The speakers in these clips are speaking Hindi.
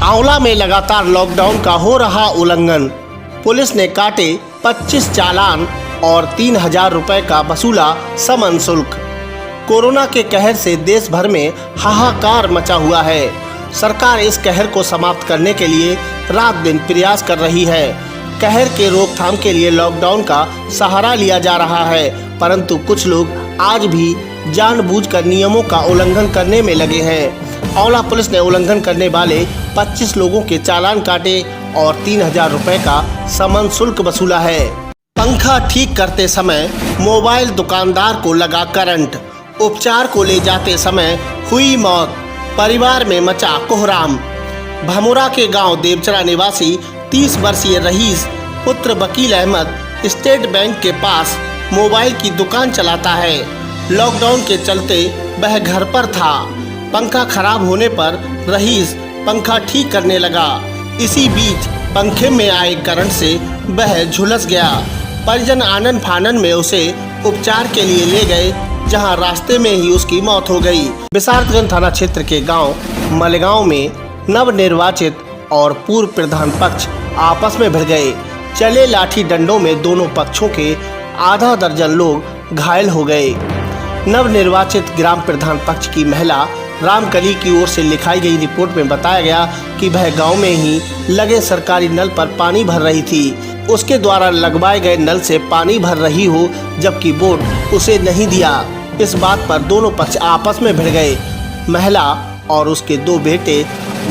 आंवला में लगातार लॉकडाउन का हो रहा उल्लंघन। पुलिस ने काटे 25 चालान और 3,000 रुपए का वसूला समन शुल्क। कोरोना के कहर से देश भर में हाहाकार मचा हुआ है। सरकार इस कहर को समाप्त करने के लिए रात दिन प्रयास कर रही है। कहर के रोकथाम के लिए लॉकडाउन का सहारा लिया जा रहा है, परंतु कुछ लोग आज भी जानबूझकर नियमों का उल्लंघन करने में लगे हैं। आंवला पुलिस ने उल्लंघन करने वाले 25 लोगों के चालान काटे और 3,000 रुपए का समन शुल्क वसूला है। पंखा ठीक करते समय मोबाइल दुकानदार को लगा करंट, उपचार को ले जाते समय हुई मौत, परिवार में मचा कोहराम। भमोरा के गांव देवचरा निवासी 30 वर्षीय रईस पुत्र वकील अहमद स्टेट बैंक के पास मोबाइल की दुकान चलाता है। लॉकडाउन के चलते वह घर पर था। पंखा खराब होने पर रईस पंखा ठीक करने लगा। इसी बीच पंखे में आए करंट से वह झुलस गया। परिजन आनन फानन में उसे उपचार के लिए ले गए, जहां रास्ते में ही उसकी मौत हो गई। विसारतगंज थाना क्षेत्र के गांव मलेगांव में नवनिर्वाचित और पूर्व प्रधान पक्ष आपस में भिड़ गए। चले लाठी डंडों में दोनों पक्षों के आधा दर्जन लोग घायल हो गए। नवनिर्वाचित ग्राम प्रधान पक्ष की महिला रामकली की ओर से लिखाई गई रिपोर्ट में बताया गया कि वह गांव में ही लगे सरकारी नल पर पानी भर रही थी। उसके द्वारा लगवाए गए नल से पानी भर रही हो, जबकि बोर्ड उसे नहीं दिया। इस बात पर दोनों पक्ष आपस में भिड़ गए। महिला और उसके 2 बेटे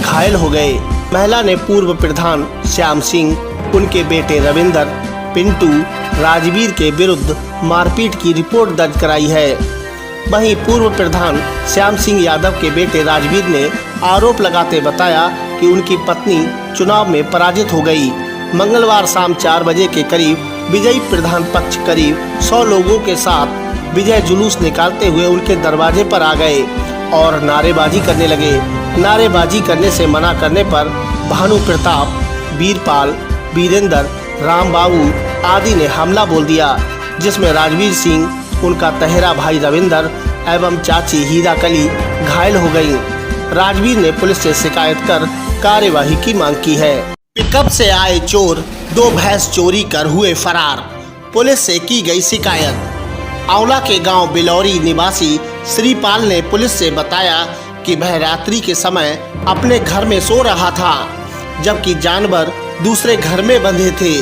घायल हो गए। महिला ने पूर्व प्रधान श्याम सिंह, उनके बेटे रविंदर, पिंटू, राजवीर के विरुद्ध मारपीट की रिपोर्ट दर्ज कराई है। वहीं पूर्व प्रधान श्याम सिंह यादव के बेटे राजवीर ने आरोप लगाते बताया कि उनकी पत्नी चुनाव में पराजित हो गई। मंगलवार शाम 4 बजे के करीब विजयी प्रधान पक्ष करीब 100 लोगों के साथ विजय जुलूस निकालते हुए उनके दरवाजे पर आ गए और नारेबाजी करने लगे। नारेबाजी करने से मना करने पर भानु प्रताप, वीरपाल, वीरेंद्र, राम बाबू आदि ने हमला बोल दिया, जिसमें राजवीर सिंह, उनका तहेरा भाई रविंदर एवं चाची हीराकली घायल हो गई। राजवीर ने पुलिस से शिकायत कर कार्यवाही की मांग की है। पिकअप से आए चोर 2 भैंस चोरी कर हुए फरार, पुलिस से की गई शिकायत। आंवला के गांव बिलौरी निवासी श्रीपाल ने पुलिस से बताया कि वह रात्रि के समय अपने घर में सो रहा था, जबकि जानवर दूसरे घर में बंधे थे।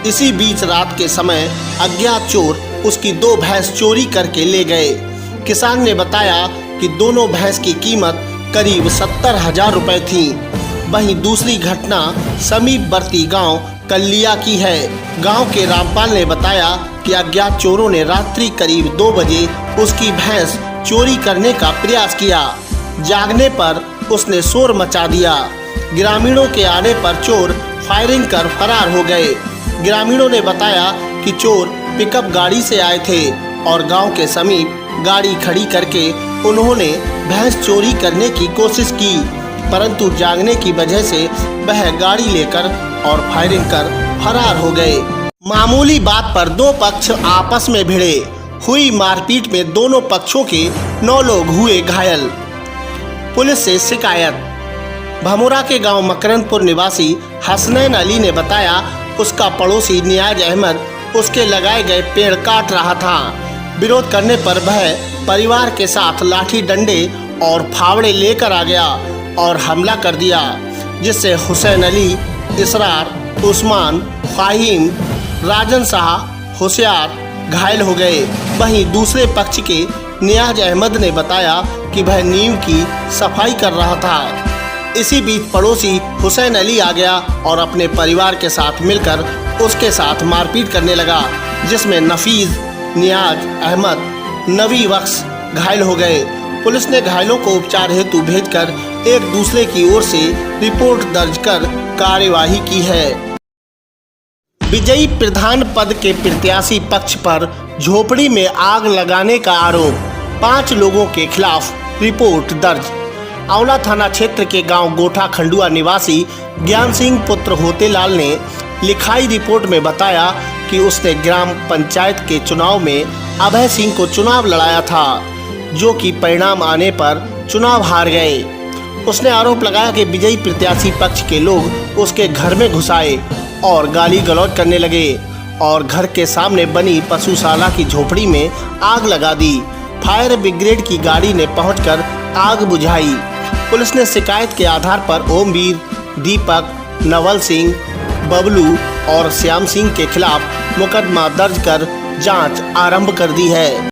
इसी बीच रात के समय अज्ञात चोर उसकी 2 भैंस चोरी करके ले गए। किसान ने बताया कि दोनों भैंस की कीमत करीब 70,000 रुपए थी। वहीं दूसरी घटना समीपवर्ती गांव कल्लिया की है। गांव के रामपाल ने बताया कि अज्ञात चोरों ने रात्रि करीब 2 बजे उसकी भैंस चोरी करने का प्रयास किया। जागने पर उसने शोर मचा दिया। ग्रामीणों के आने पर चोर फायरिंग कर फरार हो गए। ग्रामीणों ने बताया कि चोर पिकअप गाड़ी से आए थे और गांव के समीप गाड़ी खड़ी करके उन्होंने भैंस चोरी करने की कोशिश की, परंतु जागने की वजह से वह गाड़ी लेकर और फायरिंग कर फरार हो गए। मामूली बात पर 2 पक्ष आपस में भिड़े। हुई मारपीट में दोनों पक्षों के 9 लोग हुए घायल, पुलिस से शिकायत। भमोरा के गांव मकरंदपुर निवासी हसनैन अली ने बताया उसका पड़ोसी नियाज अहमद उसके लगाए गए पेड़ काट रहा था। विरोध करने पर वह परिवार के साथ लाठी डंडे और फावड़े लेकर आ गया और हमला कर दिया, जिससे हुसैन अली, इसरार, उस्मान, फाहिम, राजन शाह, होशियार घायल हो गए। वहीं दूसरे पक्ष के नियाज अहमद ने बताया कि वह नींव की सफाई कर रहा था। इसी बीच पड़ोसी हुसैन अली आ गया और अपने परिवार के साथ मिलकर उसके साथ मारपीट करने लगा, जिसमें नफीज, नियाज अहमद, नवी बख्श घायल हो गए। पुलिस ने घायलों को उपचार हेतु भेजकर एक दूसरे की ओर से रिपोर्ट दर्ज कर कार्यवाही की है। विजयी प्रधान पद के प्रत्याशी पक्ष पर झोपड़ी में आग लगाने का आरोप, 5 लोगों के खिलाफ रिपोर्ट दर्ज। आंवला थाना क्षेत्र के गांव गोठा खंडुआ निवासी ज्ञान सिंह पुत्र होतेलाल ने लिखाई रिपोर्ट में बताया कि उसने ग्राम पंचायत के चुनाव में अभय सिंह को चुनाव लड़ाया था, जो कि परिणाम आने पर चुनाव हार गए। उसने आरोप लगाया कि विजयी प्रत्याशी पक्ष के लोग उसके घर में घुस आए और गाली गलौज करने लगे और घर के सामने बनी पशुशाला की झोपड़ी में आग लगा दी। फायर ब्रिगेड की गाड़ी ने पहुंचकर आग बुझाई। पुलिस ने शिकायत के आधार पर ओमवीर, दीपक, नवल सिंह, बबलू और श्याम सिंह के खिलाफ मुकदमा दर्ज कर जांच आरंभ कर दी है।